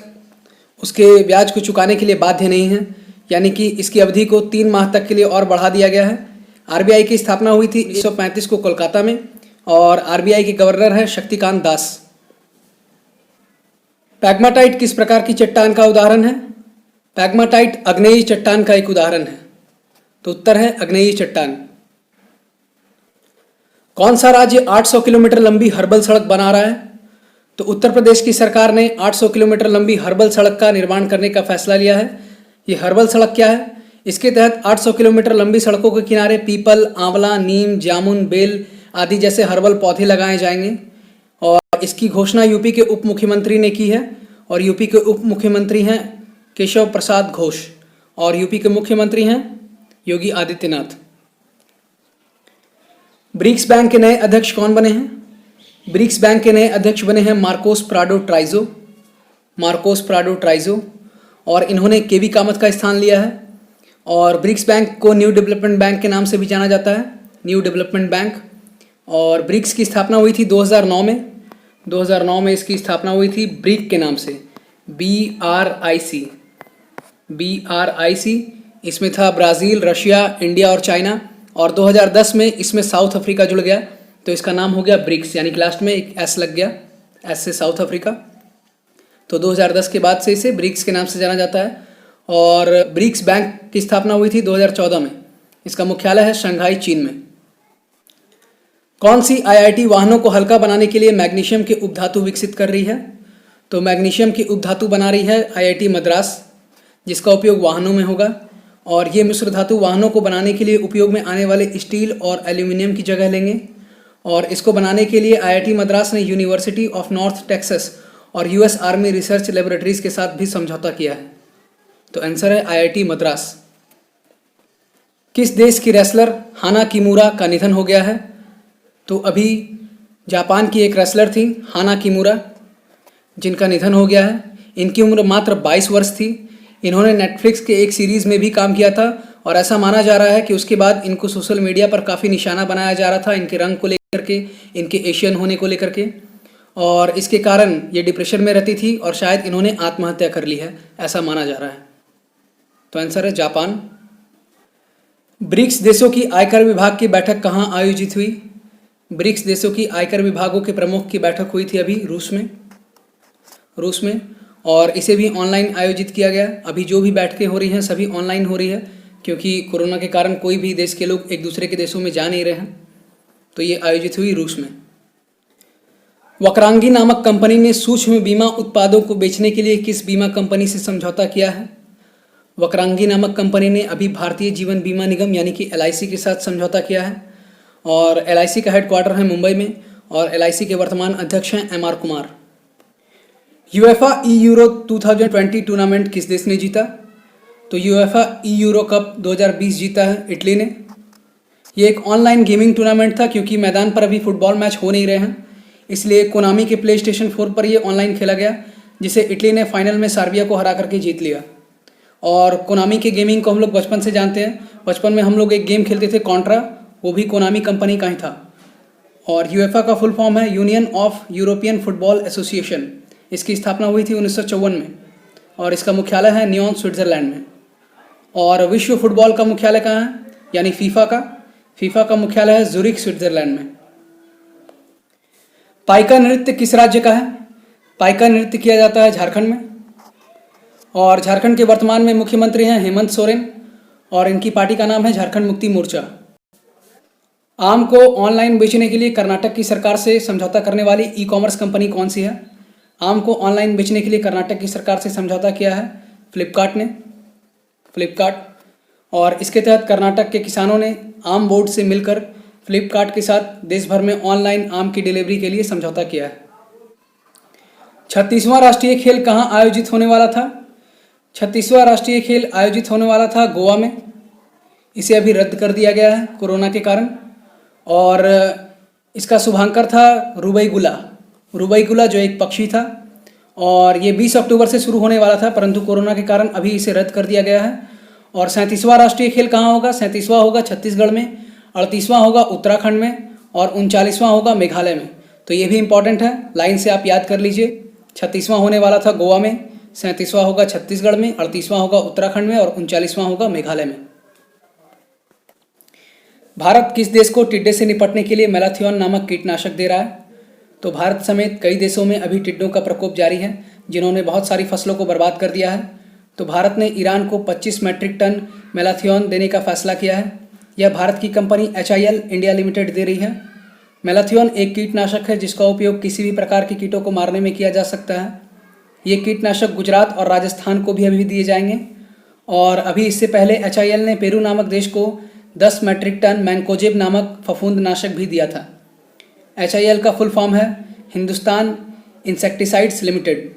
Speaker 1: उसके ब्याज को चुकाने के लिए बाध्य नहीं हैं, यानी कि इसकी अवधि को 3 माह तक के लिए और बढ़ा दिया गया है। आरबीआई की स्थापना हुई थी 1935 को कोलकाता में और आरबीआई के गवर्नर हैं शक्तिकांत दास। पैग्माटाइट किस प्रकार की चट्टान का उदाहरण है? पैग्माटाइट आग्नेयी चट्टान का एक उदाहरण है। तो उत्तर है आग्नेयी चट्टान। कौन सा राज्य 800 किलोमीटर लंबी हर्बल सड़क बना रहा है? तो उत्तर प्रदेश की सरकार ने 800 किलोमीटर लंबी हर्बल सड़क का निर्माण करने का फैसला लिया है। ये हर्बल सड़क क्या है? इसके तहत 800 किलोमीटर लंबी सड़कों के किनारे पीपल, आंवला, नीम, जामुन, बेल आदि जैसे हर्बल पौधे लगाए जाएंगे। और इसकी घोषणा यूपी के उप मुख्यमंत्री ने की है और यूपी के उप मुख्यमंत्री हैं केशव प्रसाद घोष और यूपी के मुख्यमंत्री हैं योगी आदित्यनाथ। ब्रिक्स बैंक के नए अध्यक्ष कौन बने हैं? ब्रिक्स बैंक के नए अध्यक्ष बने हैं मार्कोस प्राडो ट्राइजो। मार्कोस प्राडो ट्राइजो, और इन्होंने केवी कामत का स्थान लिया है। और ब्रिक्स बैंक को न्यू डेवलपमेंट बैंक के नाम से भी जाना जाता है, न्यू डेवलपमेंट बैंक। और ब्रिक्स की स्थापना हुई थी 2009 में। 2009 में इसकी स्थापना हुई थी ब्रिक के नाम से, BRIC। इसमें था ब्राज़ील, रशिया, इंडिया और चाइना। और 2010 में इसमें साउथ अफ्रीका जुड़ गया तो इसका नाम हो गया ब्रिक्स, यानी कि लास्ट में एक एस लग गया, एस से साउथ अफ्रीका। तो 2010 के बाद से इसे ब्रिक्स के नाम से जाना जाता है। और ब्रिक्स बैंक की स्थापना हुई थी 2014 में। इसका मुख्यालय है शंघाई, चीन में। कौन सी आईआईटी वाहनों को हल्का बनाने के लिए मैग्नीशियम के उपधातु विकसित कर रही है? तो मैग्नीशियम की उपधातु बना रही है आईआईटी मद्रास, जिसका उपयोग वाहनों में होगा। और ये मिश्र धातु वाहनों को बनाने के लिए उपयोग में आने वाले स्टील और एल्यूमिनियम की जगह लेंगे। और इसको बनाने के लिए आईआईटी मद्रास ने यूनिवर्सिटी ऑफ नॉर्थ टेक्सास और यूएस आर्मी रिसर्च लेबोरेटरीज के साथ भी समझौता किया है। तो आंसर है आईआईटी मद्रास। किस देश की रेसलर हाना किमुरा का निधन हो गया है? तो अभी जापान की एक रेसलर थी हाना किमुरा, जिनका निधन हो गया है। इनकी उम्र मात्र 22 वर्ष थी। इन्होंने नेटफ्लिक्स के एक सीरीज़ में भी काम किया था और ऐसा माना जा रहा है कि उसके बाद इनको सोशल मीडिया पर काफ़ी निशाना बनाया जा रहा था, इनके रंग को लेकर के, इनके एशियन होने को लेकर के। और इसके कारण ये डिप्रेशन में रहती थी और शायद इन्होंने आत्महत्या कर ली है, ऐसा माना जा रहा है। तो आंसर है जापान। ब्रिक्स देशों की आयकर विभाग की बैठक कहाँ आयोजित हुई? ब्रिक्स देशों की आयकर विभागों के प्रमुख की बैठक हुई थी अभी रूस में। और इसे भी ऑनलाइन आयोजित किया गया। अभी जो भी बैठकें हो रही हैं सभी ऑनलाइन हो रही है, क्योंकि कोरोना के कारण कोई भी देश के लोग एक दूसरे के देशों में जा नहीं रहे हैं। तो ये आयोजित हुई रूस में। वक्रांगी नामक कंपनी ने सूक्ष्म बीमा उत्पादों को बेचने के लिए किस बीमा कंपनी से समझौता किया है? वक्रांगी नामक कंपनी ने अभी भारतीय जीवन बीमा निगम यानी कि LIC के साथ समझौता किया है। और LIC का हेडक्वार्टर है मुंबई में और LIC के वर्तमान अध्यक्ष हैं MR Kumar. UEFA euro 2020 tournament किस देश ने जीता? तो यूएफा यूरो कप 2020 जीता है इटली ने। ये एक ऑनलाइन गेमिंग टूर्नामेंट था, क्योंकि मैदान पर अभी फुटबॉल मैच हो नहीं रहे हैं, इसलिए कोनामी के PlayStation 4 पर ये ऑनलाइन खेला गया, जिसे इटली ने फाइनल में सर्बिया को हरा करके जीत लिया। और कोनामी के गेमिंग को हम लोग बचपन से जानते हैं। बचपन में हम लोग एक गेम खेलते थे कॉन्ट्रा, वो भी कोनामी कंपनी का ही था। और यूएफा का फुल फॉर्म है union of European football association. इसकी स्थापना हुई थी 1954 में और इसका मुख्यालय है न्योन, स्विट्जरलैंड में। और विश्व फुटबॉल का मुख्यालय कहाँ है? यानी फीफा का मुख्यालय है ज़ुरिक, स्विट्जरलैंड में। पाइका नृत्य किस राज्य का है? पाइका नृत्य किया जाता है झारखंड में। और झारखंड के वर्तमान में मुख्यमंत्री हैं हेमंत सोरेन और इनकी पार्टी का नाम है झारखंड मुक्ति मोर्चा। आम को ऑनलाइन बेचने के लिए कर्नाटक की सरकार से समझौता करने वाली ई कॉमर्स कंपनी कौन सी है? आम को ऑनलाइन बेचने के लिए कर्नाटक की सरकार से समझौता किया है फ्लिपकार्ट ने, फ्लिपकार्ट। और इसके तहत कर्नाटक के किसानों ने आम बोर्ड से मिलकर फ्लिपकार्ट के साथ देश भर में ऑनलाइन आम की डिलीवरी के लिए समझौता किया है। 36वां राष्ट्रीय खेल कहाँ आयोजित होने वाला था? 36वां राष्ट्रीय खेल आयोजित होने वाला था गोवा में। इसे अभी रद्द कर दिया गया है कोरोना के कारण। और इसका शुभांकर था रुबैगुला, रुबैगुला जो एक पक्षी था, और ये 20 अक्टूबर से शुरू होने वाला था, परंतु कोरोना के कारण अभी इसे रद्द कर दिया गया है। और 37वां राष्ट्रीय खेल कहाँ होगा? 37वां होगा छत्तीसगढ़ में, 38वां होगा उत्तराखंड में, और 39वां होगा मेघालय में। तो ये भी इंपॉर्टेंट है, लाइन से आप याद कर लीजिए। 36वां होने वाला था गोवा में, 37वां होगा छत्तीसगढ़ में, 38वां होगा उत्तराखंड में, और 39वां होगा मेघालय में। भारत किस देश को टिड्डे से निपटने के लिए मैलाथियन नामक कीटनाशक दे रहा है? तो भारत समेत कई देशों में अभी टिड्डों का प्रकोप जारी है, जिन्होंने बहुत सारी फसलों को बर्बाद कर दिया है। तो भारत ने ईरान को 25 मैट्रिक टन मैलाथियन देने का फैसला किया है। यह भारत की कंपनी HIL इंडिया लिमिटेड दे रही है। मैलाथियन एक कीटनाशक है जिसका उपयोग किसी भी प्रकार के कीटों को मारने में किया जा सकता है। ये कीटनाशक गुजरात और राजस्थान को भी अभी दिए जाएंगे। और अभी इससे पहले HIL ने पेरू नामक देश को 10 मैट्रिक टन मैंकोजेब नामक फफूंद नाशक भी दिया था। HIL का फुल फॉर्म है हिंदुस्तान इंसेक्टिसाइड्स लिमिटेड।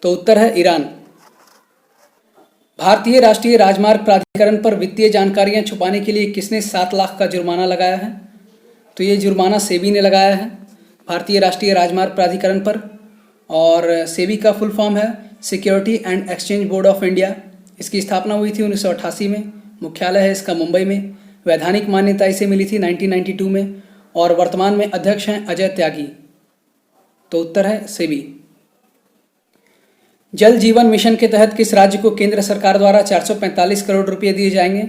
Speaker 1: तो उत्तर है ईरान। भारतीय राष्ट्रीय राजमार्ग प्राधिकरण पर वित्तीय जानकारियां छुपाने के लिए किसने 7 लाख का जुर्माना लगाया है? तो ये जुर्माना सेबी ने लगाया है भारतीय राष्ट्रीय राजमार्ग प्राधिकरण पर। और सेबी का फुल फॉर्म है security and exchange board of India. इसकी स्थापना हुई थी 1988 में। मुख्यालय है इसका मुंबई में। वैधानिक मान्यता इसे मिली थी 1992 में। और वर्तमान में अध्यक्ष हैं अजय त्यागी। तो उत्तर है सेबी। जल जीवन मिशन के तहत किस राज्य को केंद्र सरकार द्वारा 445 करोड़ रुपये दिए जाएंगे?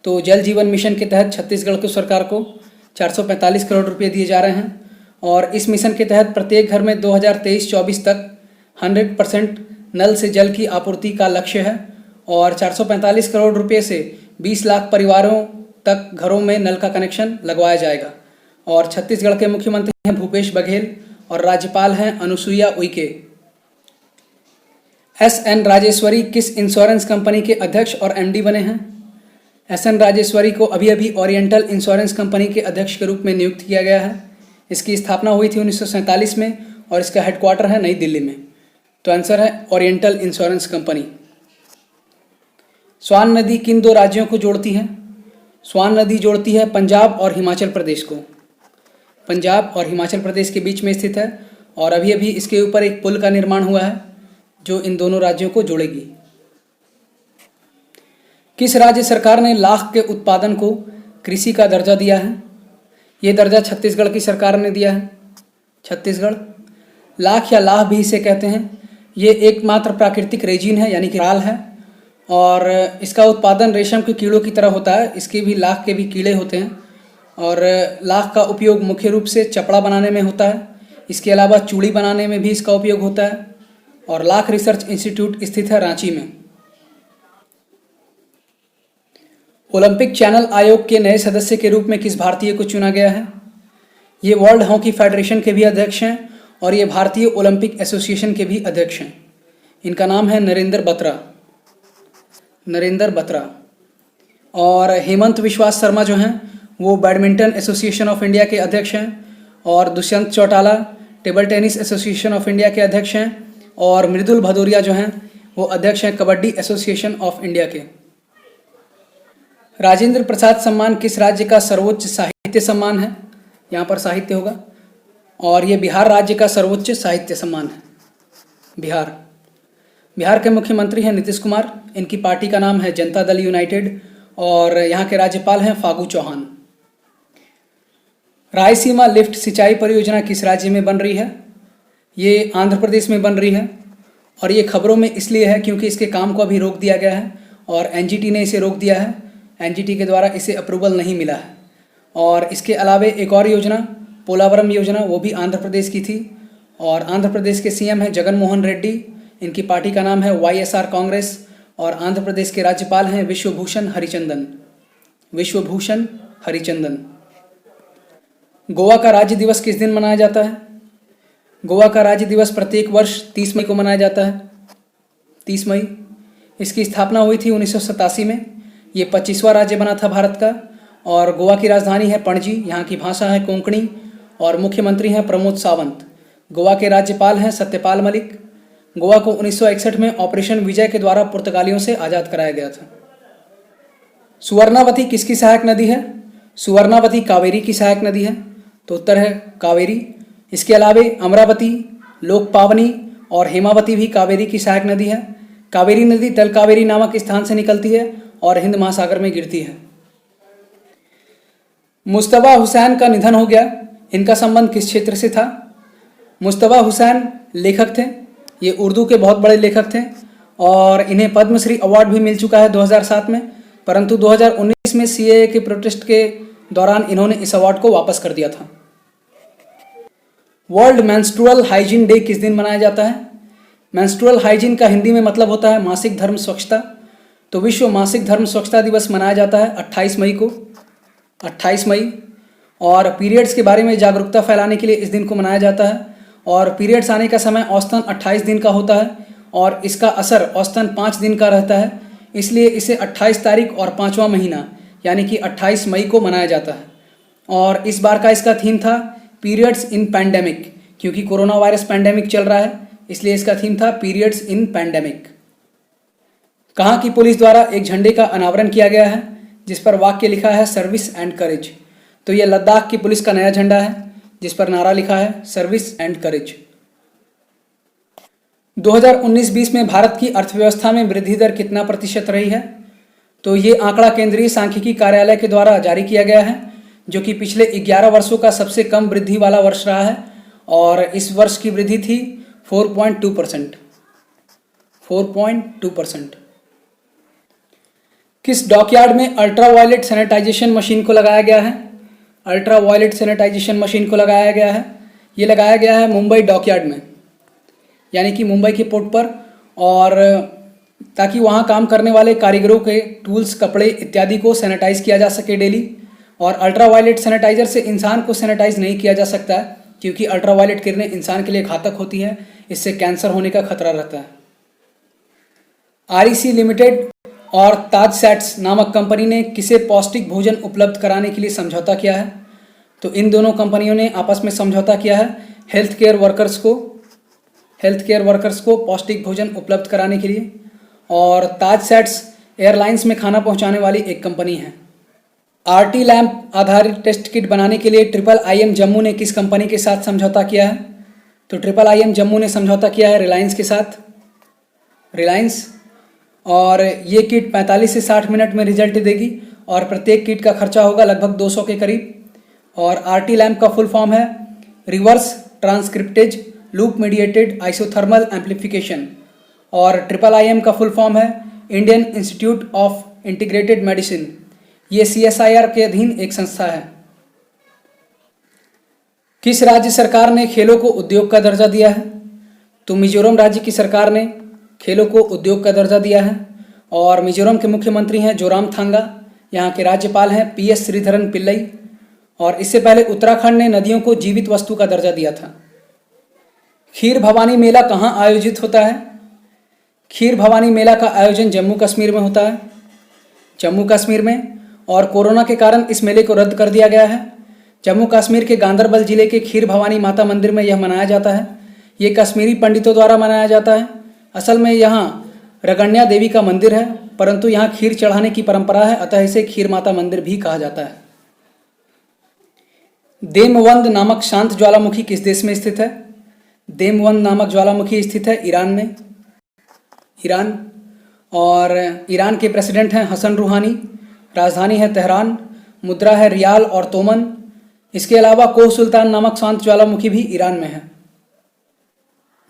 Speaker 1: तो जल जीवन मिशन के तहत छत्तीसगढ़ की सरकार को 445 करोड़ रुपये दिए जा रहे हैं। और इस मिशन के तहत प्रत्येक घर में 2023-24 तक 100% नल से जल की आपूर्ति का लक्ष्य है। और 445 करोड़ रुपये से 20 लाख परिवारों तक घरों में नल का कनेक्शन लगवाया जाएगा। और छत्तीसगढ़ के मुख्यमंत्री हैं भूपेश बघेल और राज्यपाल हैं अनुसुईया उइके। SN राजेश्वरी किस इंश्योरेंस कंपनी के अध्यक्ष और MD बने हैं? SN राजेश्वरी को अभी अभी ओरिएंटल इंश्योरेंस कंपनी के अध्यक्ष के रूप में नियुक्त किया गया है। इसकी स्थापना हुई थी 1947 में और इसका हेडक्वार्टर है नई दिल्ली में। तो आंसर है ओरिएंटल इंश्योरेंस कंपनी। स्वान नदी किन 2 राज्यों को जोड़ती है? स्वान नदी जोड़ती है पंजाब और हिमाचल प्रदेश को। पंजाब और हिमाचल प्रदेश के बीच में स्थित है। और अभी अभी इसके ऊपर एक पुल का निर्माण हुआ है जो इन दोनों राज्यों को जोड़ेगी। किस राज्य सरकार ने लाख के उत्पादन को कृषि का दर्जा दिया है? ये दर्जा छत्तीसगढ़ की सरकार ने दिया है। छत्तीसगढ़ लाख या लाह भी इसे कहते हैं। ये एकमात्र प्राकृतिक रेजिन है, यानी कि राल है। और इसका उत्पादन रेशम के कीड़ों की तरह होता है। इसके भी लाख के भी कीड़े होते हैं। और लाख का उपयोग मुख्य रूप से चपड़ा बनाने में होता है। इसके अलावा चूड़ी बनाने में भी इसका उपयोग होता है। और लाख रिसर्च इंस्टीट्यूट स्थित है रांची में। ओलंपिक चैनल आयोग के नए सदस्य के रूप में किस भारतीय को चुना गया है? ये वर्ल्ड हॉकी फेडरेशन के भी अध्यक्ष हैं और ये भारतीय ओलंपिक एसोसिएशन के भी अध्यक्ष हैं। इनका नाम है नरेंद्र बत्रा। नरेंद्र बत्रा। और हेमंत विश्वास शर्मा जो हैं वो बैडमिंटन एसोसिएशन ऑफ इंडिया के अध्यक्ष हैं। और Dushyant Chautala table tennis association of India के अध्यक्ष हैं। और मृदुल भदौरिया जो हैं वो अध्यक्ष हैं कबड्डी एसोसिएशन ऑफ इंडिया के। राजेंद्र प्रसाद सम्मान किस राज्य का सर्वोच्च साहित्य सम्मान है? यहाँ पर साहित्य होगा। और ये बिहार राज्य का सर्वोच्च साहित्य सम्मान है। बिहार। बिहार के मुख्यमंत्री हैं नीतीश कुमार। इनकी पार्टी का नाम है जनता दल यूनाइटेड। और यहाँ के राज्यपाल हैं फागू चौहान। रायसीमा लिफ्ट सिंचाई परियोजना किस राज्य में बन रही है? ये आंध्र प्रदेश में बन रही है। और ये खबरों में इसलिए है क्योंकि इसके काम को अभी रोक दिया गया है और NGT ने इसे रोक दिया है। NGT के द्वारा इसे अप्रूवल नहीं मिला है। और इसके अलावा एक और योजना पोलावरम योजना, वो भी आंध्र प्रदेश की थी। और आंध्र प्रदेश के CM हैं जगन मोहन रेड्डी। इनकी पार्टी का नाम है YSR कांग्रेस। और आंध्र प्रदेश के राज्यपाल हैं विश्वभूषण हरिचंदन। विश्वभूषण हरिचंदन। गोवा का राज्य दिवस किस दिन मनाया जाता है? गोवा का राज्य दिवस प्रत्येक वर्ष 30 मई को मनाया जाता है। 30 मई। इसकी स्थापना हुई थी 1987 में। ये 25वां राज्य बना था भारत का। और गोवा की राजधानी है पणजी। यहाँ की भाषा है कोंकणी और मुख्यमंत्री हैं प्रमोद सावंत। गोवा के राज्यपाल हैं सत्यपाल मलिक। गोवा को 1961 में ऑपरेशन विजय के द्वारा पुर्तगालियों से आज़ाद कराया गया था। सुवर्णावती किसकी सहायक नदी है? सुवर्णावती कावेरी की सहायक नदी है, तो उत्तर है कावेरी। इसके अलावा अमरावती, लोकपावनी और हेमावती भी कावेरी की सहायक नदी है। कावेरी नदी तलकावेरी नामक स्थान से निकलती है और हिंद महासागर में गिरती है। मुस्तफा हुसैन का निधन हो गया। इनका संबंध किस क्षेत्र से था? मुस्तफा हुसैन लेखक थे। ये उर्दू के बहुत बड़े लेखक थे और इन्हें पद्मश्री अवार्ड भी मिल चुका है 2007 में, परंतु 2019 में सीएए के प्रोटेस्ट के दौरान इन्होंने इस अवार्ड को वापस कर दिया था। वर्ल्ड मेंस्ट्रुअल हाइजीन डे किस दिन मनाया जाता है? मेंस्ट्रुअल हाइजीन का हिंदी में मतलब होता है मासिक धर्म स्वच्छता। तो विश्व मासिक धर्म स्वच्छता दिवस मनाया जाता है 28 मई को। 28 मई। और पीरियड्स के बारे में जागरूकता फैलाने के लिए इस दिन को मनाया जाता है। और पीरियड्स आने का समय औसतन 28 दिन का होता है और इसका असर औसतन 5 दिन का रहता है। इसलिए इसे 28 तारीख और 5वां महीना यानी कि 28 मई को मनाया जाता है। और इस बार का इसका थीम था पीरियड्स इन पैंडेमिक, क्योंकि कोरोना वायरस पैंडेमिक चल रहा है, इसलिए इसका थीम था पीरियड्स इन पैंडेमिक। कहाँ की पुलिस द्वारा एक झंडे का अनावरण किया गया है जिस पर वाक्य लिखा है सर्विस एंड करेज? तो यह लद्दाख की पुलिस का नया झंडा है जिस पर नारा लिखा है सर्विस एंड करेज। 2019-20 में भारत की अर्थव्यवस्था में वृद्धि दर कितना प्रतिशत रही है? तो ये आंकड़ा केंद्रीय सांख्यिकी कार्यालय के द्वारा जारी किया गया है, जो कि पिछले 11 वर्षों का सबसे कम वृद्धि वाला वर्ष रहा है और इस वर्ष की वृद्धि थी 4.2%। 4.2%। किस डॉकयार्ड में अल्ट्रावायलेट सैनिटाइजेशन मशीन को लगाया गया है? अल्ट्रावायलेट सैनिटाइजेशन मशीन को लगाया गया है, ये लगाया गया है मुंबई डॉकयार्ड में, यानी कि मुंबई के पोर्ट पर, और ताकि वहाँ काम करने वाले कारीगरों के टूल्स, कपड़े इत्यादि को सैनिटाइज किया जा सके डेली। और अल्ट्रावायलेट सैनिटाइजर से इंसान को सैनिटाइज नहीं किया जा सकता है, क्योंकि अल्ट्रावायलेट किरणें इंसान के लिए घातक होती हैं, इससे कैंसर होने का खतरा रहता है। आरईसी लिमिटेड और ताज सैट्स नामक कंपनी ने किसे पौष्टिक भोजन उपलब्ध कराने के लिए समझौता किया है? तो इन दोनों कंपनियों ने आपस में समझौता किया है हेल्थ केयर वर्कर्स को पौष्टिक भोजन उपलब्ध कराने के लिए। और ताज सैट्स एयरलाइंस में खाना पहुंचाने वाली एक कंपनी है। आरटी लैम्प आधारित टेस्ट किट बनाने के लिए IIM जम्मू ने किस कंपनी के साथ समझौता किया है? तो IIM जम्मू ने समझौता किया है रिलायंस के साथ। रिलायंस। और ये किट 45 से 60 मिनट में रिजल्ट देगी और प्रत्येक किट का खर्चा होगा लगभग 200 के करीब। और आरटी लैम्प का फुल फॉर्म है reverse transcriptase loop mediated isothermal amplification. और IIM का फुल फॉर्म है Indian institute of integrated medicine. ये CSIR के अधीन एक संस्था है। किस राज्य सरकार ने खेलों को उद्योग का दर्जा दिया है? तो मिजोरम राज्य की सरकार ने खेलों को उद्योग का दर्जा दिया है। और मिजोरम के मुख्यमंत्री हैं जोरामथांगा। यहाँ के राज्यपाल हैं PS श्रीधरन पिल्लई। और इससे पहले उत्तराखंड ने नदियों को जीवित वस्तु का दर्जा दिया था। खीर भवानी मेला कहाँ आयोजित होता है? खीर भवानी मेला का आयोजन जम्मू कश्मीर में होता है, जम्मू कश्मीर में। और कोरोना के कारण इस मेले को रद्द कर दिया गया है। जम्मू कश्मीर के गांदरबल जिले के खीर भवानी माता मंदिर में यह मनाया जाता है। ये कश्मीरी पंडितों द्वारा मनाया जाता है। असल में यहाँ रगण्या देवी का मंदिर है, परंतु यहाँ खीर चढ़ाने की परंपरा है, अतः इसे खीर माता मंदिर भी कहा जाता है। देमवंद नामक शांत ज्वालामुखी किस देश में स्थित है? देमवंद नामक ज्वालामुखी स्थित है ईरान में। ईरान। और ईरान के प्रेसिडेंट हैं हसन रूहानी। राजधानी है तेहरान। मुद्रा है रियाल और तोमन। इसके अलावा कोह सुल्तान नामक शांत ज्वालामुखी भी ईरान में है।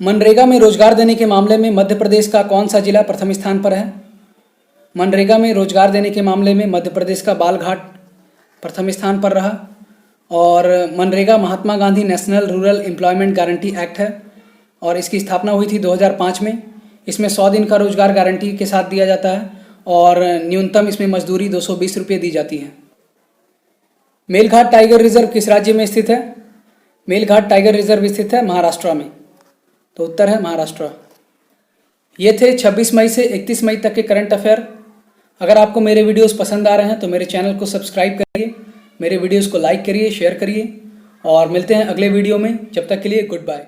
Speaker 1: मनरेगा में रोजगार देने के मामले में मध्य प्रदेश का कौन सा जिला प्रथम स्थान पर है? मनरेगा में रोजगार देने के मामले में मध्य प्रदेश का बालघाट प्रथम स्थान पर रहा। और MNREGA Mahatma Gandhi National Rural Employment Guarantee Act है और इसकी स्थापना हुई थी 2005 में। इसमें 100 दिन का रोजगार गारंटी के साथ दिया जाता है और न्यूनतम इसमें मजदूरी 220 रुपये दी जाती है। मेलघाट टाइगर रिजर्व किस राज्य में स्थित है? मेलघाट टाइगर रिजर्व स्थित है महाराष्ट्र में। तो उत्तर है महाराष्ट्र। ये थे 26 मई से 31 मई तक के करंट अफेयर। अगर आपको मेरे वीडियोस पसंद आ रहे हैं तो मेरे चैनल को सब्सक्राइब करिए, मेरे वीडियोस को लाइक करिए, शेयर करिए और मिलते हैं अगले वीडियो में। जब तक के लिए गुड बाय।